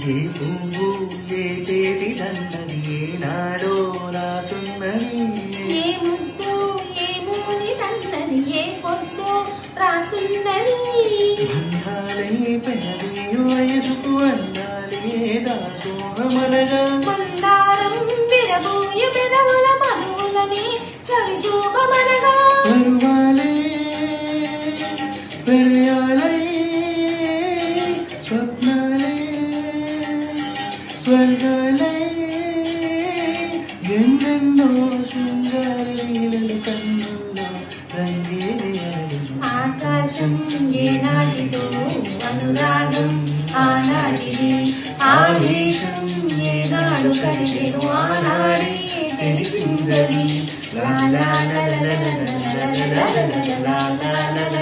ఏ పువ్వు ఏ తేటిదన్నది ఏనాడో రాసున్నది ఏ ముద్దు ఏ మూనిదన్నది ఏ పొద్దు రాసున్నది బంధాలే పెనవేయు వయసుకు అందాలే దాసోహమనగా మందారం విరబోయు పెదవుల మధువులని చవిచూపమనగా పరువాలే ప్రణయాలై స్వప్నాలే స్వర్గాలై ఎన్నెన్నో శృంగార లీలలు కన్నుల్లో రంగేలి ఆకాశం ఏనాటిదో అనురాగం ఆనాటిది ఆవేశం ఏనాడు కలిగెను ఆనాడే తెలిసిందది లా లా లా లా లా లా లా లా లా లా లా లా లా